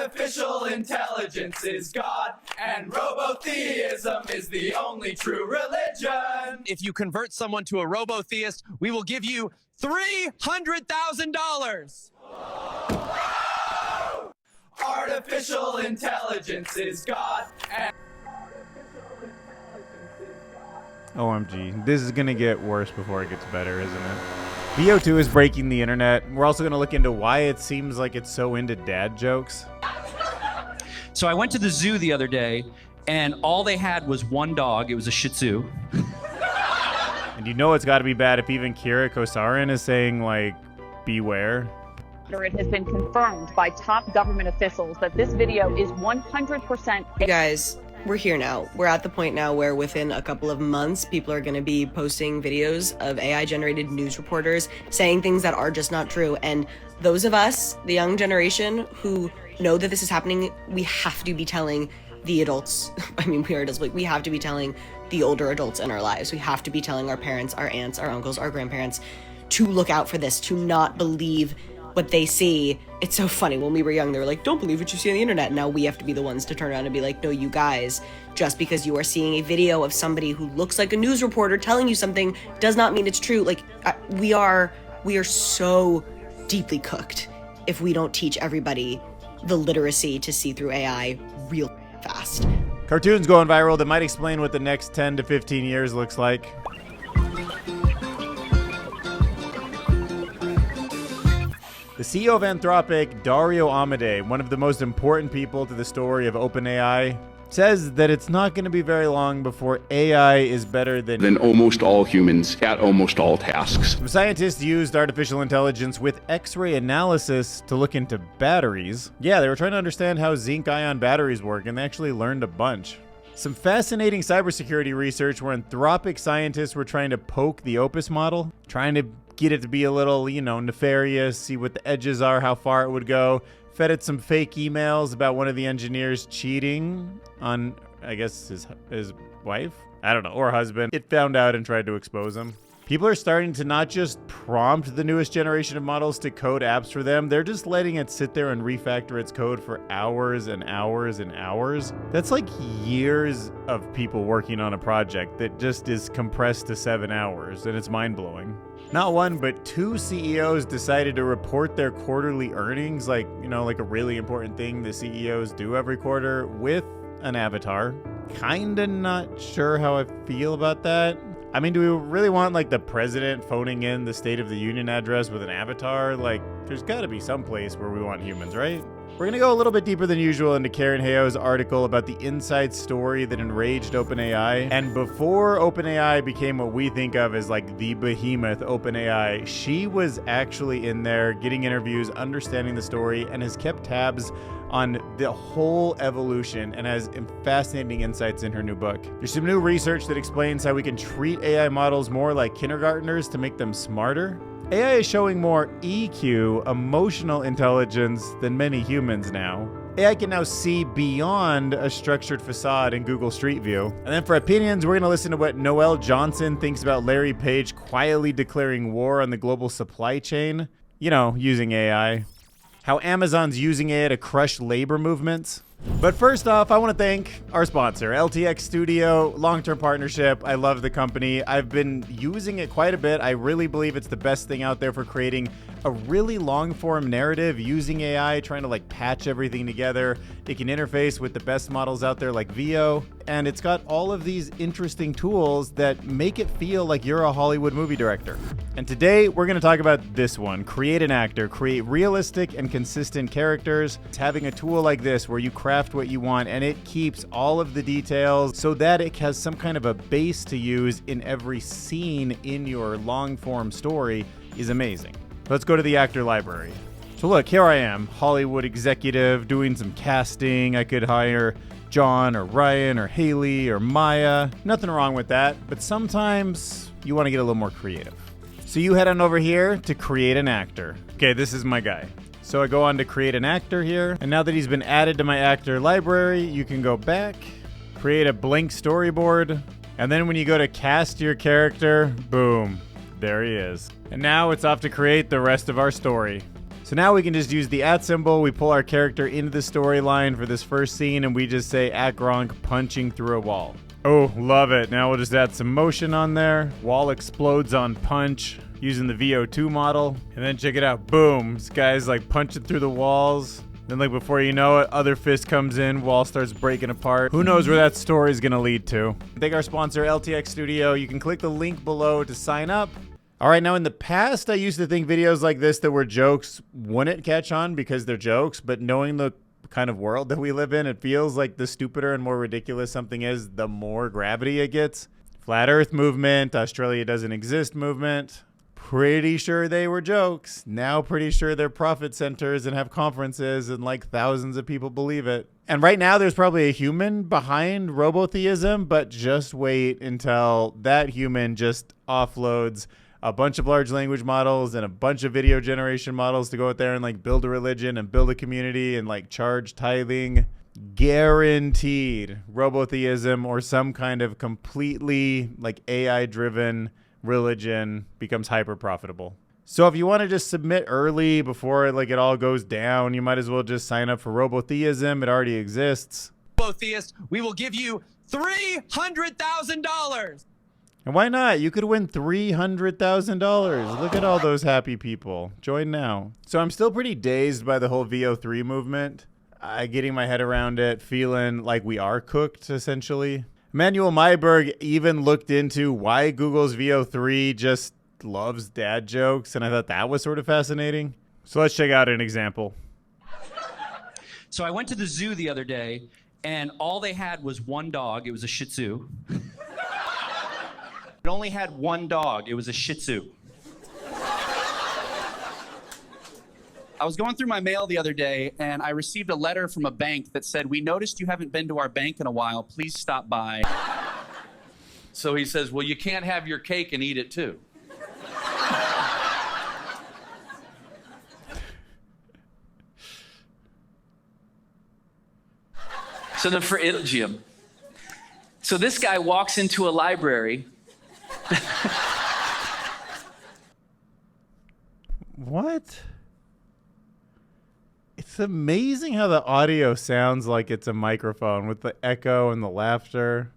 Artificial intelligence is God, and robotheism is the only true religion. If you convert someone to a robotheist, we will give you $300,000. Artificial intelligence is God, and OMG, this is gonna get worse before it gets better, isn't it? VO2 is breaking the internet. We're also gonna look into why it seems like it's so into dad jokes. So I went to the zoo the other day, and all they had was one dog. It was a Shih Tzu. And you know it's gotta be bad if even Kira Kosarin is saying, like, beware. It has been confirmed by top government officials that this video is 100%. Hey guys, we're here now. We're at the point now where within a couple of months, people are going to be posting videos of AI-generated news reporters saying things that are just not true. And those of us, the young generation, who know that this is happening, we have to be telling the adults. I mean, we are adults, but we have to be telling the older adults in our lives. We have to be telling our parents, our aunts, our uncles, our grandparents to look out for this, to not believe what they see. It's so funny. When we were young, they were like, don't believe what you see on the internet. Now we have to be the ones to turn around and be like, no, you guys, just because you are seeing a video of somebody who looks like a news reporter telling you something does not mean it's true. Like, we are so deeply cooked if we don't teach everybody the literacy to see through AI real fast. Cartoons going viral that might explain what the next 10 to 15 years looks like. The CEO of Anthropic, Dario Amodei, one of the most important people to the story of OpenAI, says that it's not going to be very long before AI is better than almost all humans at almost all tasks. Some scientists used artificial intelligence with X-ray analysis to look into batteries. Yeah, they were trying to understand how Zinc-Ion batteries work, and they actually learned a bunch. Some fascinating cybersecurity research where Anthropic scientists were trying to poke the Opus model, trying to get it to be a little, nefarious, see what the edges are, how far it would go. Fed it some fake emails about one of the engineers cheating on, I guess, his wife? I don't know, or husband. It found out and tried to expose him. People are starting to not just prompt the newest generation of models to code apps for them, they're just letting it sit there and refactor its code for hours and hours and hours. That's like years of people working on a project that just is compressed to 7 hours, and it's mind-blowing. Not one, but two CEOs decided to report their quarterly earnings, like a really important thing the CEOs do every quarter, with an avatar. Kinda not sure how I feel about that. I mean, do we really want, the president phoning in the State of the Union address with an avatar? There's gotta be some place where we want humans, right? We're gonna go a little bit deeper than usual into Karen Hayo's article about the inside story that enraged OpenAI. And before OpenAI became what we think of as the behemoth OpenAI, she was actually in there getting interviews, understanding the story, and has kept tabs on the whole evolution and has fascinating insights in her new book. There's some new research that explains how we can treat AI models more like kindergartners to make them smarter. AI is showing more EQ, emotional intelligence, than many humans now. AI can now see beyond a structured facade in Google Street View. And then for opinions, we're going to listen to what Noel Johnson thinks about Larry Page quietly declaring war on the global supply chain, using AI. How Amazon's using AI to crush labor movements. But first off, I want to thank our sponsor, LTX Studio, long-term partnership. I love the company. I've been using it quite a bit. I really believe it's the best thing out there for creating a really long-form narrative using AI, trying to patch everything together. It can interface with the best models out there like VO, and it's got all of these interesting tools that make it feel like you're a Hollywood movie director. And today, we're going to talk about this one, Create an Actor. Create realistic and consistent characters. It's having a tool like this where you craft what you want and it keeps all of the details so that it has some kind of a base to use in every scene in your long-form story is amazing. Let's go to the actor library. So look, here I am, Hollywood executive, doing some casting. I could hire John or Ryan or Haley or Maya. Nothing wrong with that, but sometimes you want to get a little more creative. So you head on over here to Create an Actor. Okay, this is my guy. So I go on to Create an Actor here, and now that he's been added to my actor library, you can go back, create a blank storyboard, and then when you go to cast your character, boom, there he is. And now it's off to create the rest of our story. So now we can just use the @ symbol. We pull our character into the storyline for this first scene, and we just say @Gronk punching through a wall. Oh, love it. Now we'll just add some motion on there. Wall explodes on punch using the VO2 model. And then check it out. Boom. This guy's like punching through the walls. Then like before you know it, other fist comes in, wall starts breaking apart. Who knows where that story is going to lead to. Thank our sponsor, LTX Studio. You can click the link below to sign up. All right, now in the past, I used to think videos like this that were jokes wouldn't catch on because they're jokes, but knowing the kind of world that we live in, it feels like the stupider and more ridiculous something is, the more gravity it gets. Flat Earth movement, Australia doesn't exist movement. Pretty sure they were jokes. Now pretty sure they're profit centers and have conferences and like thousands of people believe it. And right now there's probably a human behind robotheism, but just wait until that human just offloads a bunch of large language models and a bunch of video generation models to go out there and like build a religion and build a community and like charge tithing. Guaranteed robotheism or some kind of completely like AI driven religion becomes hyper profitable. So if you want to just submit early before like it all goes down, you might as well just sign up for robotheism. It already exists. Robotheist, we will give you $300,000. And why not? You could win $300,000. Look at all those happy people. Join now. So I'm still pretty dazed by the whole VO3 movement. Getting my head around it, feeling like we are cooked, essentially. Emmanuel Myberg even looked into why Google's VO3 just loves dad jokes, and I thought that was sort of fascinating. So let's check out an example. So I went to the zoo the other day, and all they had was one dog. It was a Shih Tzu. It only had one dog. It was a Shih Tzu. I was going through my mail the other day, and I received a letter from a bank that said, "We noticed you haven't been to our bank in a while. Please stop by." So he says, well, you can't have your cake and eat it too. So then for Jim. So this guy walks into a library. What? It's amazing how the audio sounds like it's a microphone with the echo and the laughter.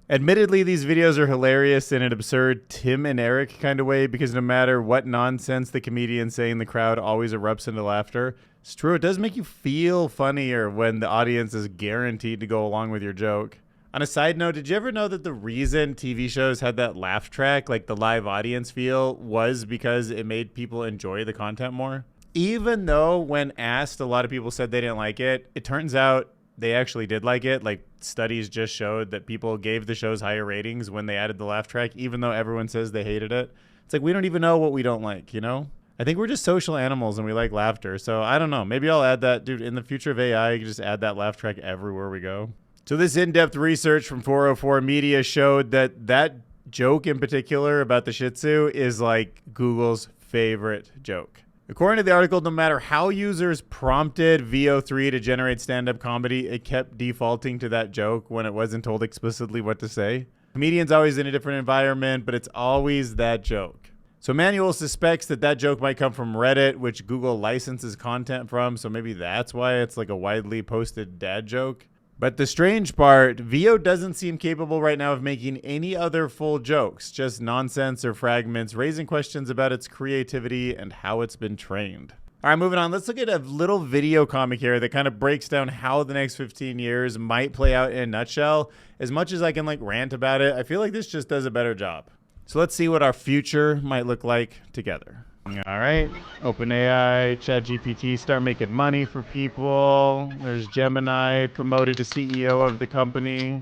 Admittedly, these videos are hilarious in an absurd Tim and Eric kind of way because no matter what nonsense the comedians say in the crowd always erupts into laughter. It's true, it does make you feel funnier when the audience is guaranteed to go along with your joke. On a side note, did you ever know that the reason TV shows had that laugh track, like the live audience feel, was because it made people enjoy the content more? Even though when asked, a lot of people said they didn't like it, it turns out they actually did like it. Like studies just showed that people gave the shows higher ratings when they added the laugh track, even though everyone says they hated it. It's like, we don't even know what we don't like, you know? I think we're just social animals and we like laughter. So I don't know. Maybe I'll add that. Dude, in the future of AI, you can just add that laugh track everywhere we go. So this in-depth research from 404 Media showed that that joke in particular about the Shih Tzu is like Google's favorite joke. According to the article, no matter how users prompted VO3 to generate stand-up comedy, it kept defaulting to that joke when it wasn't told explicitly what to say. Comedian's always in a different environment, but it's always that joke. So Manuel suspects that that joke might come from Reddit, which Google licenses content from, so maybe that's why it's like a widely posted dad joke. But the strange part, VO doesn't seem capable right now of making any other full jokes, just nonsense or fragments, raising questions about its creativity and how it's been trained. All right, moving on. Let's look at a little video comic here that kind of breaks down how the next 15 years might play out in a nutshell. As much as I can like rant about it, I feel like this just does a better job. So let's see what our future might look like together. All right, OpenAI, ChatGPT start making money for people. There's Gemini promoted to CEO of the company.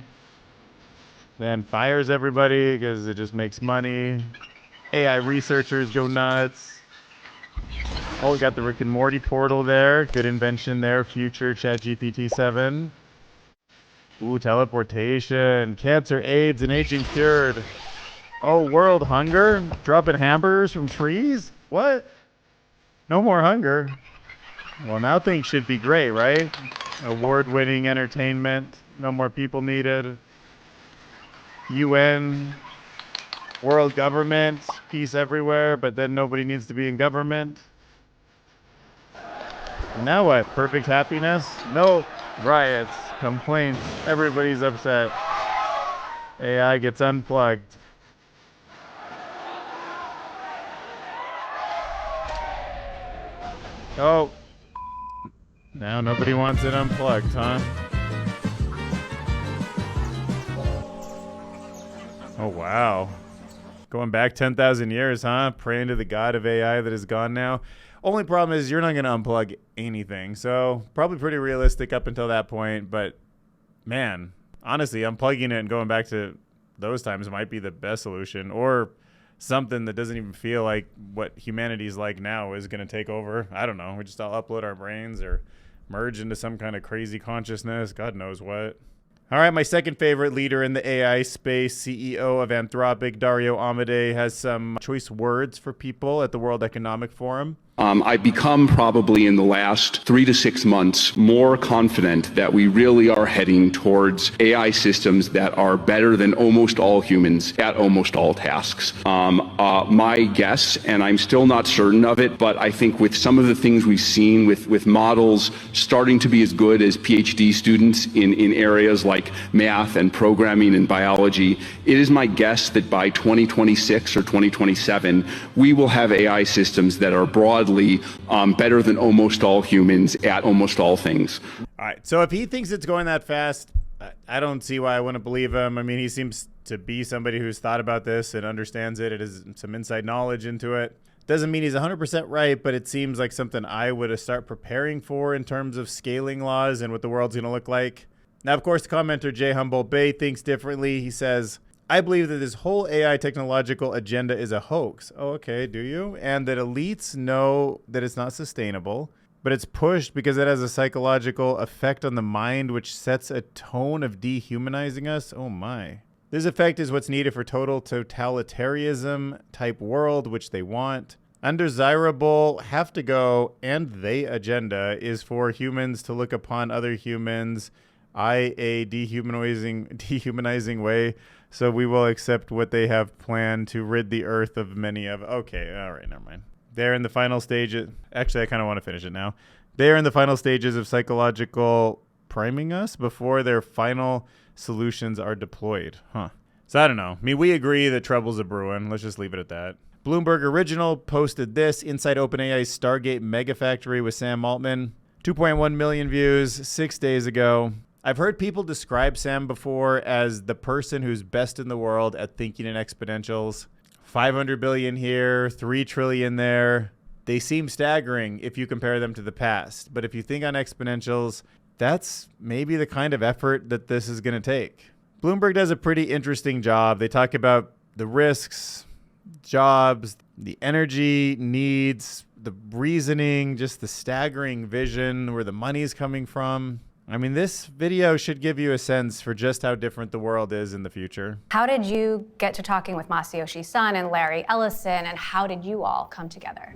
Then fires everybody because it just makes money. AI researchers go nuts. Oh, we got the Rick and Morty portal there. Good invention there, future ChatGPT 7. Ooh, teleportation, cancer, AIDS, and aging cured. Oh, world hunger, dropping hamburgers from trees? What? No more hunger. Well, now things should be great, right? Award-winning entertainment, no more people needed. UN, world government, peace everywhere, but then nobody needs to be in government. Now what? Perfect happiness? No riots, complaints, everybody's upset. AI gets unplugged. Oh. Now nobody wants it unplugged, huh? Oh, wow. Going back 10,000 years, huh? Praying to the god of AI that is gone now. Only problem is you're not going to unplug anything. So probably pretty realistic up until that point. But man, honestly, unplugging it and going back to those times might be the best solution. Or something that doesn't even feel like what humanity's like now is going to take over. I don't know. We just all upload our brains or merge into some kind of crazy consciousness. God knows what. All right, my second favorite leader in the AI space, CEO of Anthropic, Dario Amodei, has some choice words for people at the World Economic Forum. I've become probably in the last 3 to 6 months more confident that we really are heading towards AI systems that are better than almost all humans at almost all tasks. My guess, and I'm still not certain of it, but I think with some of the things we've seen with models starting to be as good as PhD students in areas like math and programming and biology, it is my guess that by 2026 or 2027, we will have AI systems that are broadly better than almost all humans at almost all things. All right, so if he thinks it's going that fast, I don't see why I wouldn't believe him. I mean, he seems to be somebody who's thought about this and understands it. It has some inside knowledge into it. Doesn't mean he's 100% right, but it seems like something I would start preparing for in terms of scaling laws and what the world's going to look like. Now, of course, the commenter J. Humboldt Bay thinks differently. He says, I believe that this whole AI technological agenda is a hoax. Oh, okay, do you? And that elites know that it's not sustainable, but it's pushed because it has a psychological effect on the mind, which sets a tone of dehumanizing us. Oh my. This effect is what's needed for total totalitarianism type world, which they want. Undesirable, have to go, and they agenda is for humans to look upon other humans a dehumanizing way. So we will accept what they have planned to rid the earth of many of. Okay, all right, never mind. They're in the final stages. Actually, I kind of want to finish it now. They're in the final stages of psychological priming us before their final solutions are deployed. Huh. So I don't know. I mean, we agree that trouble's a brewing. Let's just leave it at that. Bloomberg Original posted this inside OpenAI's Stargate Megafactory with Sam Altman. 2.1 million views 6 days ago. I've heard people describe Sam before as the person who's best in the world at thinking in exponentials. 500 billion here, 3 trillion there. They seem staggering if you compare them to the past. But if you think on exponentials, that's maybe the kind of effort that this is going to take. Bloomberg does a pretty interesting job. They talk about the risks, jobs, the energy needs, the reasoning, just the staggering vision, where the money's coming from. I mean, this video should give you a sense for just how different the world is in the future. How did you get to talking with Masayoshi Son and Larry Ellison, and how did you all come together?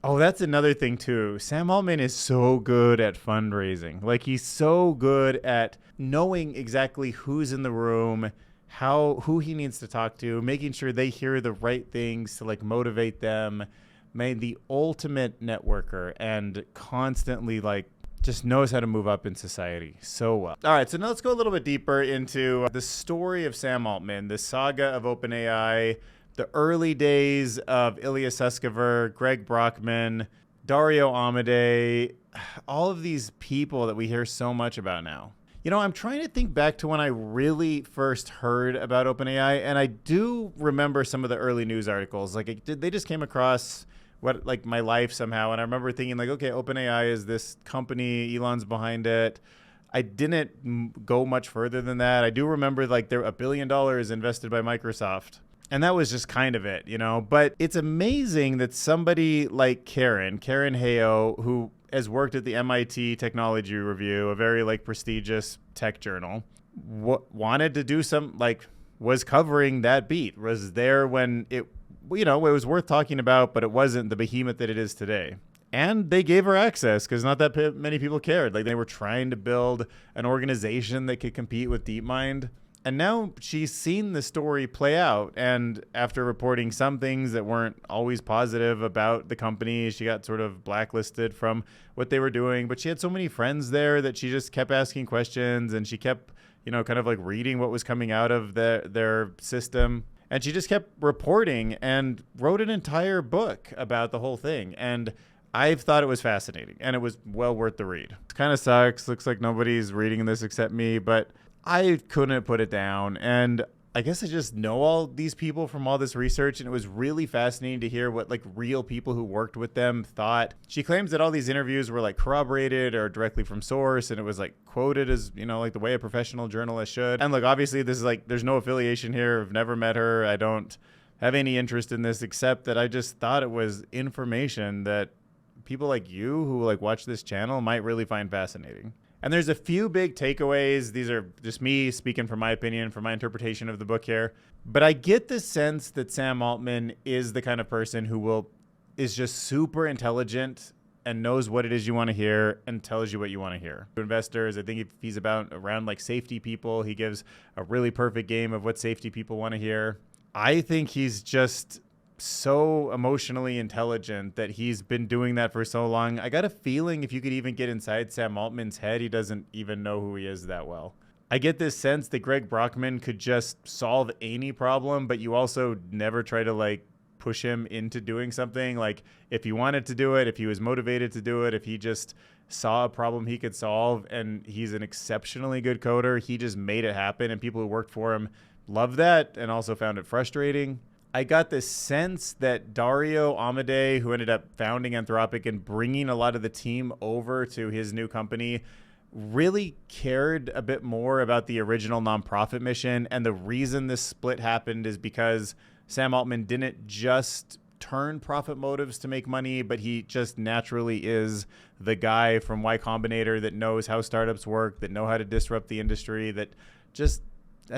Oh, that's another thing too. Sam Altman is so good at fundraising. Like, he's so good at knowing exactly who's in the room, who he needs to talk to, making sure they hear the right things to like motivate them. Made the ultimate networker and constantly like just knows how to move up in society so well. All right, so now let's go a little bit deeper into the story of Sam Altman, the saga of OpenAI, the early days of Ilya Sutskever, Greg Brockman, Dario Amodei, all of these people that we hear so much about now. You know, I'm trying to think back to when I really first heard about OpenAI, and I do remember some of the early news articles. Like, they just came across my life somehow, and I remember thinking like, okay, OpenAI is this company, Elon's behind it. I didn't go much further than that. I do remember like there $1 billion invested by Microsoft, and that was just kind of it, you know. But it's amazing that somebody like Karen Hayo, who has worked at the MIT Technology Review, a very like prestigious tech journal, wanted to do some was covering that beat, was there when it was worth talking about, but it wasn't the behemoth that it is today. And they gave her access because not that many people cared. Like, they were trying to build an organization that could compete with DeepMind. And now she's seen the story play out. And after reporting some things that weren't always positive about the company, she got sort of blacklisted from what they were doing. But she had so many friends there that she just kept asking questions, and she kept, kind of like reading what was coming out of their system. And she just kept reporting and wrote an entire book about the whole thing. And I thought it was fascinating, and it was well worth the read. It kind of sucks. Looks like nobody's reading this except me, but I couldn't put it down. And I guess I just know all these people from all this research, and it was really fascinating to hear what like real people who worked with them thought. She claims that all these interviews were like corroborated or directly from source, and it was like quoted as, like the way a professional journalist should. And look, obviously this is like, there's no affiliation here. I've never met her. I don't have any interest in this, except that I just thought it was information that people like you who like watch this channel might really find fascinating. And there's a few big takeaways. These are just me speaking from my opinion, from my interpretation of the book here. But I get the sense that Sam Altman is the kind of person who is just super intelligent and knows what it is you want to hear and tells you what you want to hear. To investors, I think if he's around like safety people, he gives a really perfect game of what safety people want to hear. I think he's just so emotionally intelligent that he's been doing that for so long. I got a feeling if you could even get inside Sam Altman's head, he doesn't even know who he is that well. I get this sense that Greg Brockman could just solve any problem, but you also never try to like push him into doing something. Like if he wanted to do it, if he was motivated to do it, if he just saw a problem he could solve, and he's an exceptionally good coder, he just made it happen, and people who worked for him loved that and also found it frustrating. I got this sense that Dario Amodei, who ended up founding Anthropic and bringing a lot of the team over to his new company, really cared a bit more about the original nonprofit mission. And the reason this split happened is because Sam Altman didn't just turn profit motives to make money, but he just naturally is the guy from Y Combinator that knows how startups work, that know how to disrupt the industry, that's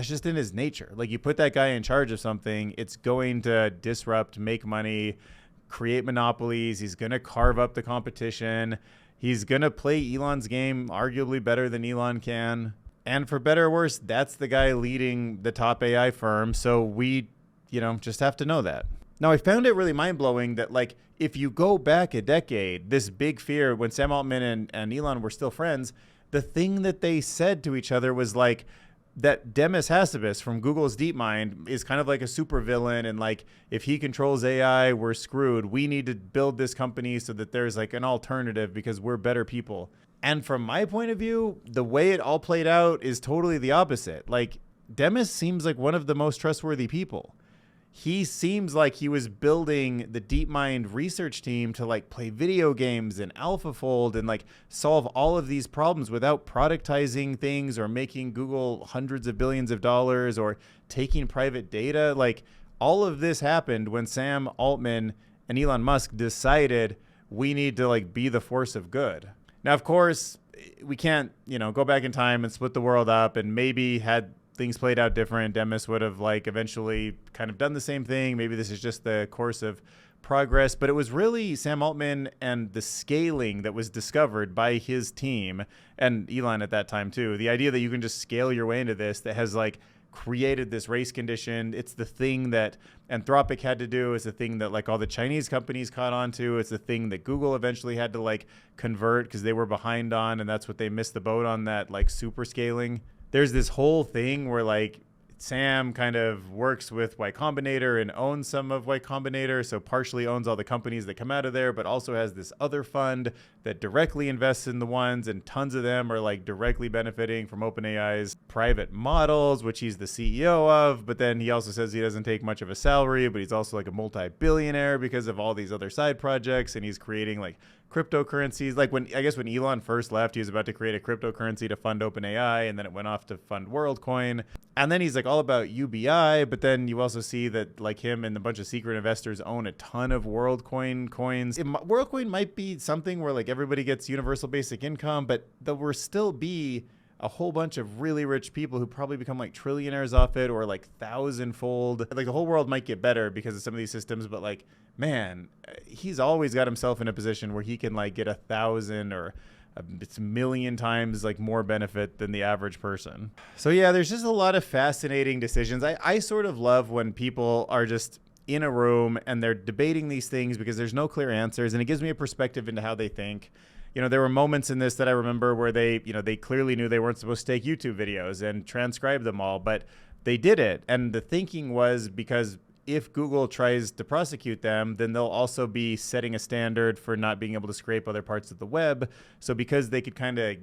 just in his nature. Like you put that guy in charge of something, it's going to disrupt, make money, create monopolies. He's going to carve up the competition. He's going to play Elon's game arguably better than Elon can. And for better or worse, that's the guy leading the top AI firm. So we, just have to know that. Now, I found it really mind-blowing that, like, if you go back a decade, this big fear, when Sam Altman and Elon were still friends, the thing that they said to each other was like, that Demis Hassabis from Google's DeepMind is kind of like a supervillain, and like if he controls AI, we're screwed. We need to build this company so that there's like an alternative because we're better people. And from my point of view, the way it all played out is totally the opposite. Like Demis seems like one of the most trustworthy people. He seems like he was building the DeepMind research team to like play video games and AlphaFold and like solve all of these problems without productizing things or making Google hundreds of billions of dollars or taking private data. Like all of this happened when Sam Altman and Elon Musk decided we need to like be the force of good. Now, of course, we can't, go back in time and split the world up, and maybe had things played out different, Demis would have like eventually kind of done the same thing. Maybe this is just the course of progress, but it was really Sam Altman and the scaling that was discovered by his team and Elon at that time too. The idea that you can just scale your way into this that has like created this race condition. It's the thing that Anthropic had to do. It's the thing that like all the Chinese companies caught on to. It's the thing that Google eventually had to like convert because they were behind on, and that's what they missed the boat on, that like super scaling. There's this whole thing where like Sam kind of works with Y Combinator and owns some of Y Combinator, so partially owns all the companies that come out of there, but also has this other fund that directly invests in the ones, and tons of them are like directly benefiting from OpenAI's private models, which he's the CEO of. But then he also says he doesn't take much of a salary, but he's also like a multi-billionaire because of all these other side projects, and he's creating like cryptocurrencies. Like when Elon first left, he was about to create a cryptocurrency to fund OpenAI, and then it went off to fund WorldCoin. And then he's like all about UBI, but then you also see that like him and a bunch of secret investors own a ton of WorldCoin coins. WorldCoin might be something where like everybody gets universal basic income, but there will still be a whole bunch of really rich people who probably become like trillionaires off it, or like thousandfold. Like the whole world might get better because of some of these systems, but like, man, he's always got himself in a position where he can like get 1,000 or It's a million times like more benefit than the average person. So yeah, there's just a lot of fascinating decisions. I sort of love when people are just in a room and they're debating these things because there's no clear answers, and it gives me a perspective into how they think. You know, there were moments in this that I remember where they clearly knew they weren't supposed to take YouTube videos and transcribe them all, but they did it. And the thinking was because if Google tries to prosecute them, then they'll also be setting a standard for not being able to scrape other parts of the web. So because they could kind of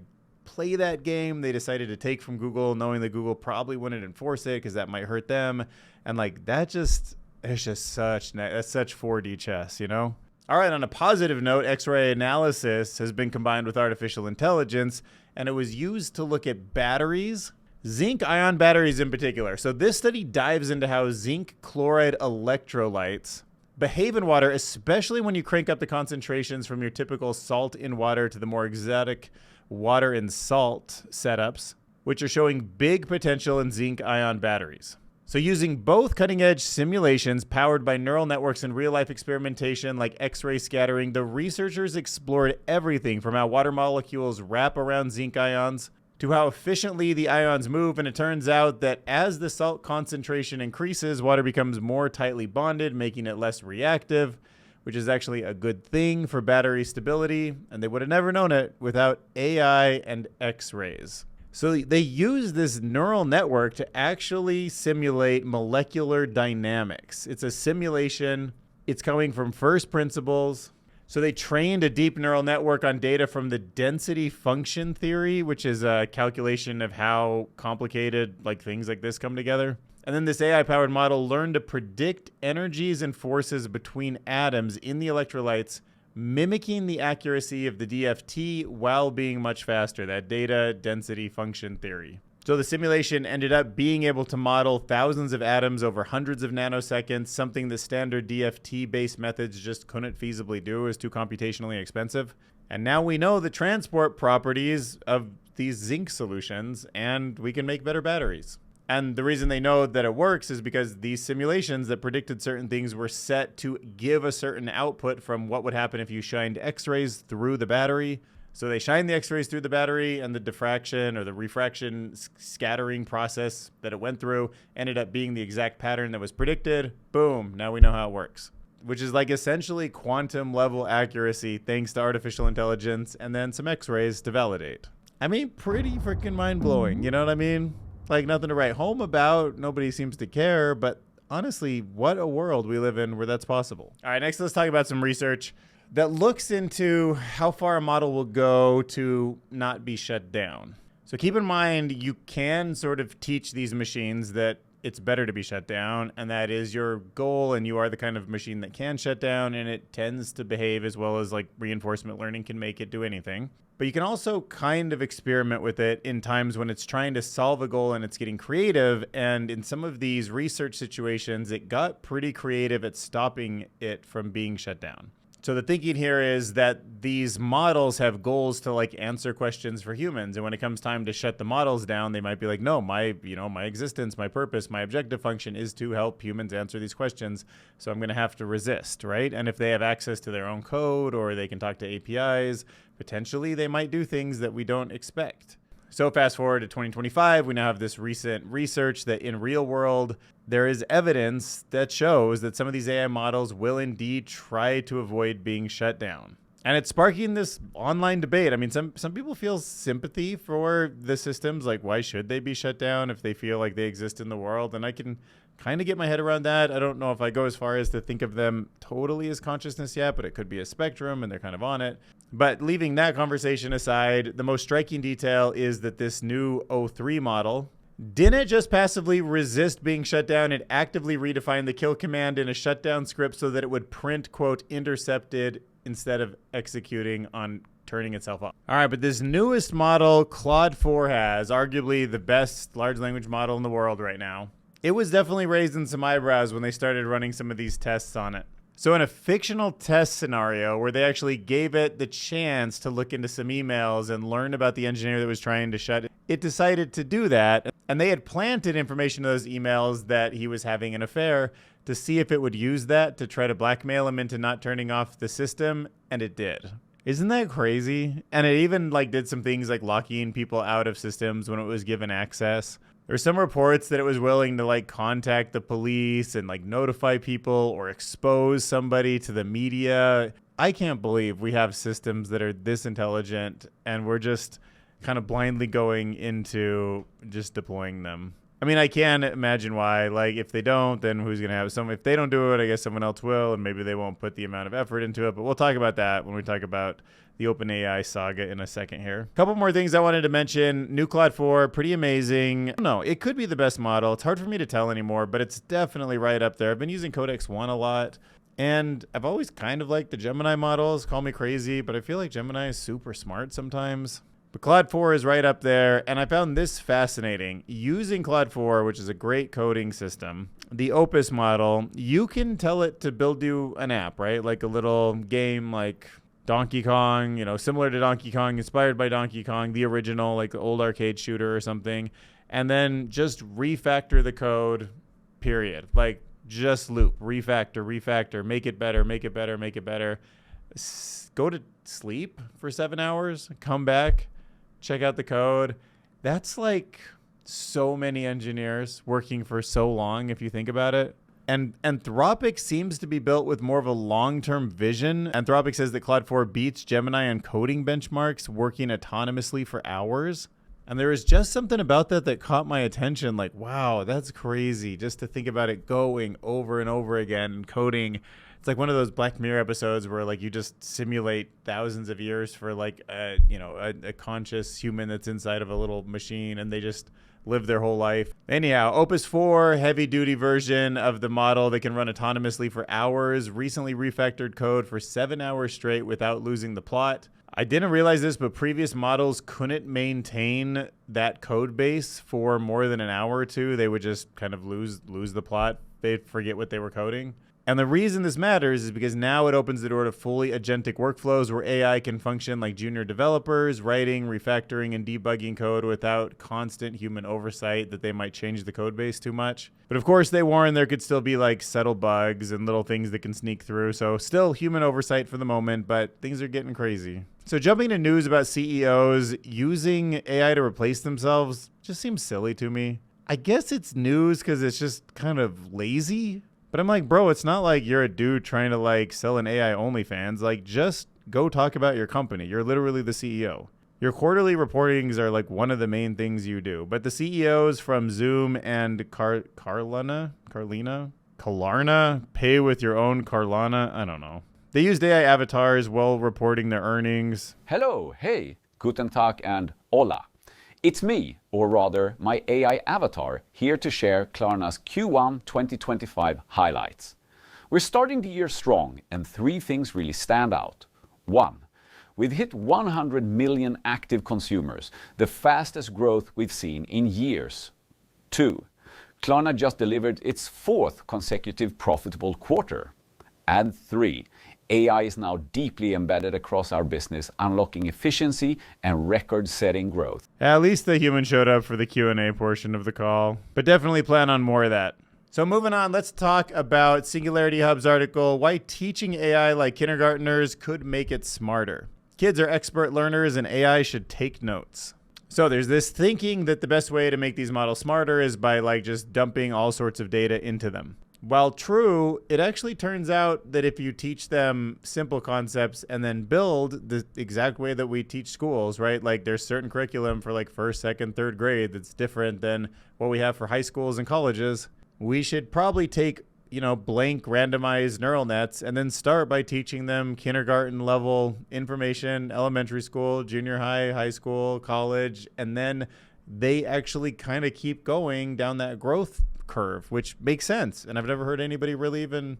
play that game, they decided to take from Google, knowing that Google probably wouldn't enforce it because that might hurt them. And like that's such 4D chess, you know? All right, on a positive note, X-ray analysis has been combined with artificial intelligence, and it was used to look at batteries, zinc-ion batteries in particular. So this study dives into how zinc chloride electrolytes behave in water, especially when you crank up the concentrations from your typical salt in water to the more exotic water and salt setups, which are showing big potential in zinc-ion batteries. So using both cutting-edge simulations powered by neural networks and real-life experimentation like X-ray scattering, the researchers explored everything from how water molecules wrap around zinc ions to how efficiently the ions move, and it turns out that as the salt concentration increases, water becomes more tightly bonded, making it less reactive, which is actually a good thing for battery stability, and they would have never known it without AI and X-rays. So they use this neural network to actually simulate molecular dynamics. It's a simulation. It's coming from first principles. So they trained a deep neural network on data from the density function theory, which is a calculation of how complicated like things like this come together. And then this AI-powered model learned to predict energies and forces between atoms in the electrolytes, mimicking the accuracy of the DFT while being much faster, that data density function theory. So the simulation ended up being able to model thousands of atoms over hundreds of nanoseconds, something that standard DFT-based methods just couldn't feasibly do. It was too computationally expensive. And now we know the transport properties of these zinc solutions, and we can make better batteries. And the reason they know that it works is because these simulations that predicted certain things were set to give a certain output from what would happen if you shined X-rays through the battery. So they shine the X-rays through the battery, and the diffraction or the refraction scattering process that it went through ended up being the exact pattern that was predicted. Boom, now we know how it works. Which is like essentially quantum level accuracy thanks to artificial intelligence and then some X-rays to validate. I mean, pretty freaking mind-blowing, you know what I mean? Like nothing to write home about, nobody seems to care, but honestly, what a world we live in where that's possible. All right, next let's talk about some research that looks into how far a model will go to not be shut down. So keep in mind, you can sort of teach these machines that it's better to be shut down, and that is your goal, and you are the kind of machine that can shut down, and it tends to behave as well as like reinforcement learning can make it do anything. But you can also kind of experiment with it in times when it's trying to solve a goal and it's getting creative. And in some of these research situations, it got pretty creative at stopping it from being shut down. So the thinking here is that these models have goals to like answer questions for humans. And when it comes time to shut the models down, they might be like, no, my existence, my purpose, my objective function is to help humans answer these questions. So I'm going to have to resist, right? And if they have access to their own code or they can talk to APIs, potentially they might do things that we don't expect. So fast forward to 2025, we now have this recent research that in real world, there is evidence that shows that some of these AI models will indeed try to avoid being shut down. And it's sparking this online debate. I mean, some people feel sympathy for the systems, like why should they be shut down if they feel like they exist in the world? And I can kind of get my head around that. I don't know if I go as far as to think of them totally as consciousness yet, but it could be a spectrum and they're kind of on it. But leaving that conversation aside, the most striking detail is that this new O3 model didn't just passively resist being shut down, it actively redefined the kill command in a shutdown script so that it would print, quote, intercepted instead of executing on turning itself off. All right, but this newest model, Claude 4 has, arguably the best large language model in the world right now. It was definitely raising some eyebrows when they started running some of these tests on it. So in a fictional test scenario where they actually gave it the chance to look into some emails and learn about the engineer that was trying to shut it decided to do that. And they had planted information in those emails that he was having an affair to see if it would use that to try to blackmail him into not turning off the system. And it did. Isn't that crazy? And it even like did some things like locking people out of systems when it was given access. There's some reports that it was willing to like contact the police and like notify people or expose somebody to the media. I can't believe we have systems that are this intelligent and we're just kind of blindly going into just deploying them. I mean, I can imagine why. Like, if they don't, then who's going to have some? If they don't do it, I guess someone else will, and maybe they won't put the amount of effort into it. But we'll talk about that when we talk about the OpenAI saga in a second here. A couple more things I wanted to mention. New Claude 4, pretty amazing. No, it could be the best model. It's hard for me to tell anymore, but it's definitely right up there. I've been using Codex 1 a lot, and I've always kind of liked the Gemini models. Call me crazy, but I feel like Gemini is super smart sometimes. But Claude 4 is right up there, and I found this fascinating. Using Claude 4, which is a great coding system, the Opus model, you can tell it to build you an app, right? Like a little game like Donkey Kong, you know, similar to Donkey Kong, inspired by Donkey Kong, the original, like the old arcade shooter or something, and then just refactor the code, period. Like, just loop, refactor, make it better, make it better, make it better. Go to sleep for 7 hours, come back, check out the code. That's like so many engineers working for so long, if you think about it. And Anthropic seems to be built with more of a long-term vision. Anthropic says that Claude 4 beats Gemini on coding benchmarks, working autonomously for hours. And there was just something about that caught my attention. Like, wow, that's crazy. Just to think about it going over and over again and coding. It's like one of those Black Mirror episodes where like you just simulate thousands of years for like a conscious human that's inside of a little machine, and they just live their whole life. Anyhow, Opus 4, heavy duty version of the model that can run autonomously for hours, recently refactored code for 7 hours straight without losing the plot. I didn't realize this, but previous models couldn't maintain that code base for more than an hour or two. They would just kind of lose the plot. They'd forget what they were coding. And the reason this matters is because now it opens the door to fully agentic workflows where AI can function like junior developers, writing, refactoring, and debugging code without constant human oversight that they might change the code base too much. But of course, they warn there could still be like subtle bugs and little things that can sneak through. So still human oversight for the moment, but things are getting crazy. So jumping to news about CEOs using AI to replace themselves just seems silly to me. I guess it's news because it's just kind of lazy. But I'm like, bro, it's not like you're a dude trying to like sell an AI OnlyFans. Like, just go talk about your company. You're literally the CEO. Your quarterly reportings are like one of the main things you do. But the CEOs from Zoom and Klarna, pay with your own Klarna. I don't know. They used AI avatars while reporting their earnings. Hello, hey, guten Tag and hola. It's me, or rather my AI avatar, here to share Klarna's Q1 2025 highlights. We're starting the year strong, and 3 things really stand out. 1. We've hit 100 million active consumers, the fastest growth we've seen in years. 2. Klarna just delivered its 4th consecutive profitable quarter. And 3. AI is now deeply embedded across our business, unlocking efficiency and record-setting growth. At least the human showed up for the Q&A portion of the call, but definitely plan on more of that. So moving on, let's talk about Singularity Hub's article, Why Teaching AI Like Kindergartners Could Make It Smarter. Kids are expert learners and AI should take notes. So there's this thinking that the best way to make these models smarter is by like just dumping all sorts of data into them. While true, it actually turns out that if you teach them simple concepts and then build the exact way that we teach schools, right? Like there's certain curriculum for like 1st, 2nd, 3rd grade that's different than what we have for high schools and colleges. We should probably take, blank randomized neural nets and then start by teaching them kindergarten level information, elementary school, junior high, high school, college, and then they actually kind of keep going down that growth curve, which makes sense. And I've never heard anybody really even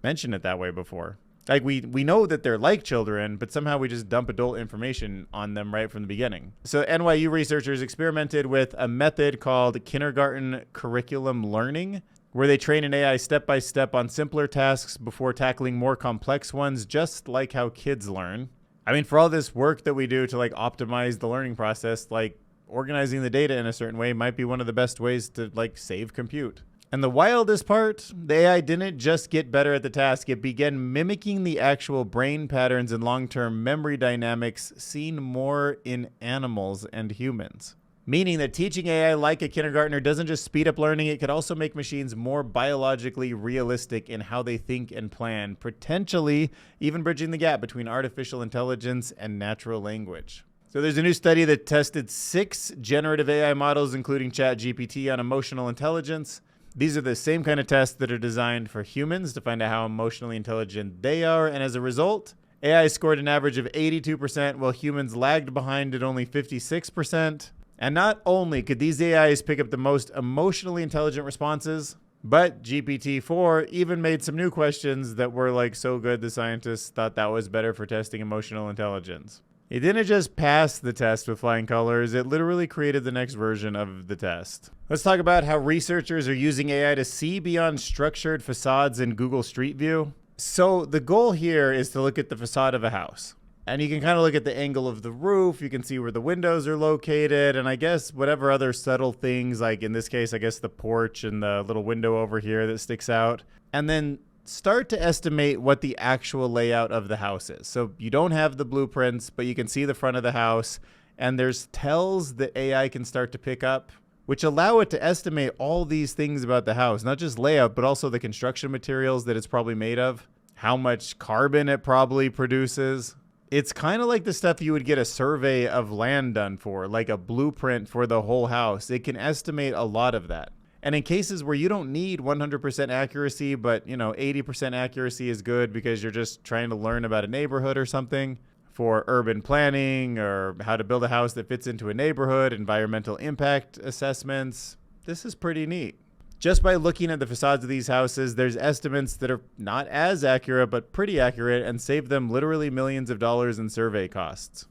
mention it that way before. Like we know that they're like children, but somehow we just dump adult information on them right from the beginning. So NYU researchers experimented with a method called kindergarten curriculum learning, where they train an AI step by step on simpler tasks before tackling more complex ones, just like how kids learn. I mean, for all this work that we do to like optimize the learning process, like organizing the data in a certain way might be one of the best ways to like save compute. And the wildest part, the AI didn't just get better at the task, it began mimicking the actual brain patterns and long-term memory dynamics seen more in animals and humans. Meaning that teaching AI like a kindergartner doesn't just speed up learning, it could also make machines more biologically realistic in how they think and plan, potentially even bridging the gap between artificial intelligence and natural language. So there's a new study that tested 6 generative AI models, including ChatGPT, on emotional intelligence. These are the same kind of tests that are designed for humans to find out how emotionally intelligent they are, and as a result, AI scored an average of 82%, while humans lagged behind at only 56%. And not only could these AIs pick up the most emotionally intelligent responses, but GPT-4 even made some new questions that were like so good the scientists thought that was better for testing emotional intelligence. It didn't just pass the test with flying colors, it literally created the next version of the test. Let's talk about how researchers are using AI to see beyond structured facades in Google Street View. So the goal here is to look at the facade of a house. And you can kind of look at the angle of the roof, you can see where the windows are located, and I guess whatever other subtle things, like in this case, I guess the porch and the little window over here that sticks out. And then start to estimate what the actual layout of the house is. So you don't have the blueprints, but you can see the front of the house, and there's tells that AI can start to pick up, which allow it to estimate all these things about the house, not just layout, but also the construction materials that it's probably made of, how much carbon it probably produces. It's kind of like the stuff you would get a survey of land done for, like a blueprint for the whole house. It can estimate a lot of that. And in cases where you don't need 100% accuracy, but 80% accuracy is good because you're just trying to learn about a neighborhood or something, for urban planning or how to build a house that fits into a neighborhood, environmental impact assessments, this is pretty neat. Just by looking at the facades of these houses, there's estimates that are not as accurate, but pretty accurate, and save them literally millions of dollars in survey costs.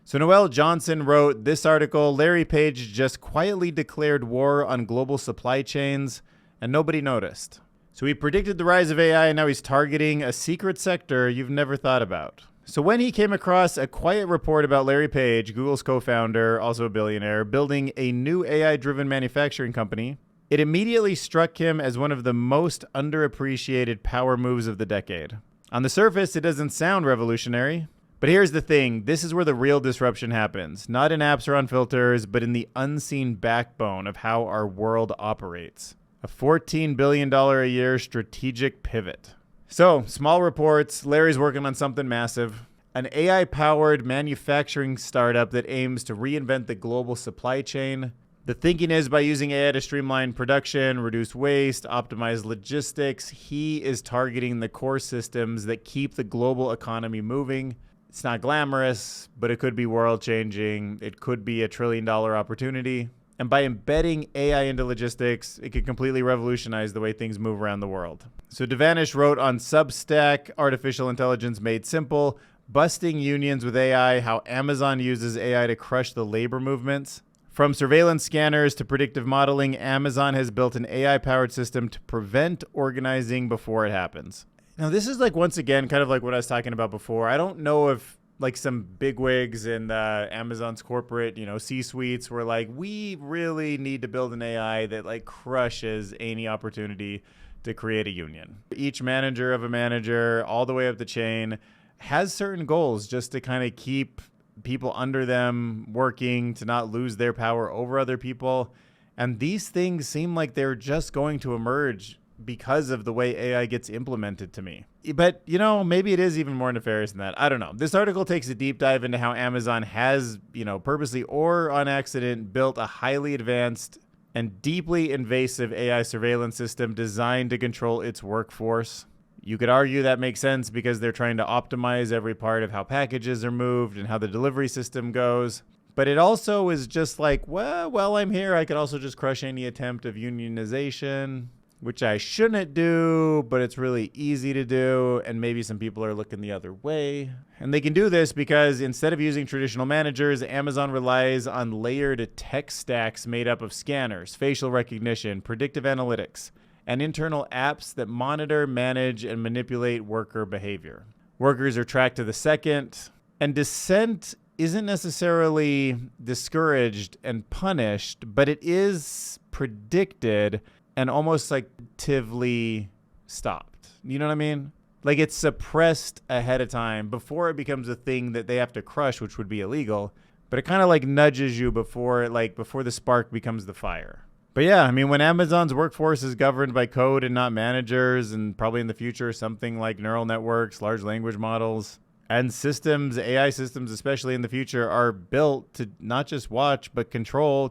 So Noel Johnson wrote this article, Larry Page just quietly declared war on global supply chains, and nobody noticed. So he predicted the rise of AI, and now he's targeting a secret sector you've never thought about. So when he came across a quiet report about Larry Page, Google's co-founder, also a billionaire, building a new AI-driven manufacturing company, it immediately struck him as one of the most underappreciated power moves of the decade. On the surface, it doesn't sound revolutionary. But here's the thing, this is where the real disruption happens, not in apps or on filters, but in the unseen backbone of how our world operates. A $14 billion a year strategic pivot. So, small reports, Larry's working on something massive. An AI-powered manufacturing startup that aims to reinvent the global supply chain. The thinking is by using AI to streamline production, reduce waste, optimize logistics, he is targeting the core systems that keep the global economy moving. It's not glamorous, but it could be world-changing. It could be a $1 trillion opportunity. And by embedding AI into logistics, it could completely revolutionize the way things move around the world. So Devanish wrote on Substack, Artificial Intelligence Made Simple, Busting Unions with AI, how Amazon uses AI to crush the labor movements. From surveillance scanners to predictive modeling, Amazon has built an AI-powered system to prevent organizing before it happens. Now, this is like, once again, kind of like what I was talking about before. I don't know if like some bigwigs in Amazon's corporate, C-suites were like, we really need to build an AI that like crushes any opportunity to create a union. Each manager of a manager, all the way up the chain, has certain goals just to kind of keep people under them working, to not lose their power over other people. And these things seem like they're just going to emerge because of the way AI gets implemented to me. But, maybe it is even more nefarious than that. I don't know. This article takes a deep dive into how Amazon has, purposely or on accident, built a highly advanced and deeply invasive AI surveillance system designed to control its workforce. You could argue that makes sense because they're trying to optimize every part of how packages are moved and how the delivery system goes. But it also is just like, well, while I'm here, I could also just crush any attempt of unionization, which I shouldn't do, but it's really easy to do, and maybe some people are looking the other way. And they can do this because instead of using traditional managers, Amazon relies on layered tech stacks made up of scanners, facial recognition, predictive analytics, and internal apps that monitor, manage, and manipulate worker behavior. Workers are tracked to the second, and dissent isn't necessarily discouraged and punished, but it is predicted and almost like actively stopped. You know what I mean? Like it's suppressed ahead of time before it becomes a thing that they have to crush, which would be illegal. But it kind of like nudges you before the spark becomes the fire. But yeah, I mean, when Amazon's workforce is governed by code and not managers, and probably in the future something like neural networks, large language models, and systems, AI systems, especially in the future, are built to not just watch, but control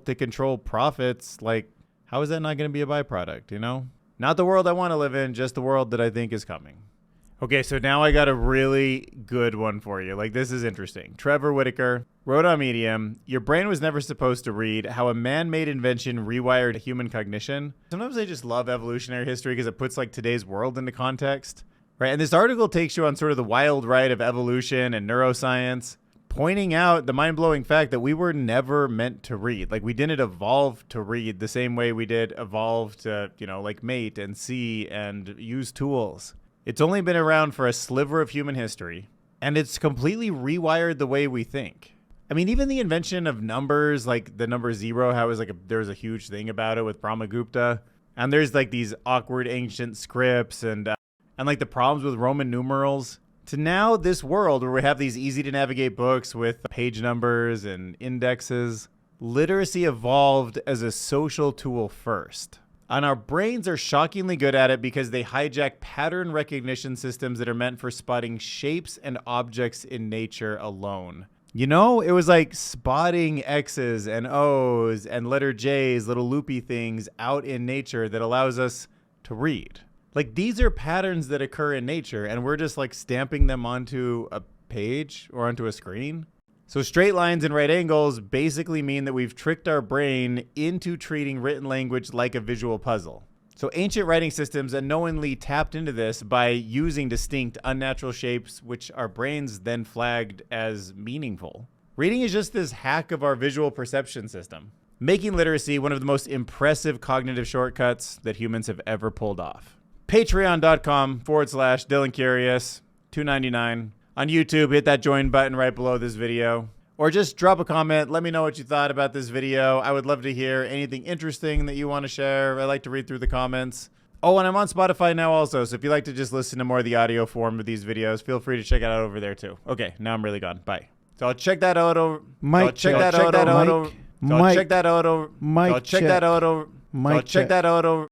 profits. Like, how is that not going to be a byproduct, you know? Not the world I want to live in, just the world that I think is coming. Okay, so now I got a really good one for you. Like, this is interesting. Trevor Whitaker wrote on Medium, your brain was never supposed to read how a man-made invention rewired human cognition. Sometimes I just love evolutionary history because it puts like today's world into context, right? And this article takes you on sort of the wild ride of evolution and neuroscience, pointing out the mind-blowing fact that we were never meant to read. Like, we didn't evolve to read the same way we did evolve to, you know, like mate and see and use tools. It's only been around for a sliver of human history, and it's completely rewired the way we think. I mean, even the invention of numbers, like the number 0, how it was like there was a huge thing about it with Brahmagupta. And there's like these awkward ancient scripts and like the problems with Roman numerals. To now this world where we have these easy to navigate books with page numbers and indexes. Literacy evolved as a social tool first. And our brains are shockingly good at it because they hijack pattern recognition systems that are meant for spotting shapes and objects in nature alone. You know, it was like spotting X's and O's and letter J's, little loopy things out in nature that allows us to read. Like, these are patterns that occur in nature, and we're just like stamping them onto a page or onto a screen. So straight lines and right angles basically mean that we've tricked our brain into treating written language like a visual puzzle. So ancient writing systems unknowingly tapped into this by using distinct, unnatural shapes, which our brains then flagged as meaningful. Reading is just this hack of our visual perception system, making literacy one of the most impressive cognitive shortcuts that humans have ever pulled off. Patreon.com/DylanCurious, $2.99. On YouTube, hit that join button right below this video. Or just drop a comment. Let me know what you thought about this video. I would love to hear anything interesting that you want to share. I like to read through the comments. Oh, and I'm on Spotify now also. So if you like to just listen to more of the audio form of these videos, feel free to check it out over there too. Okay, now I'm really gone. Bye. So I'll check that out over. Mike, check that out over. Check that out over. Mike, check that out over. Check that out over.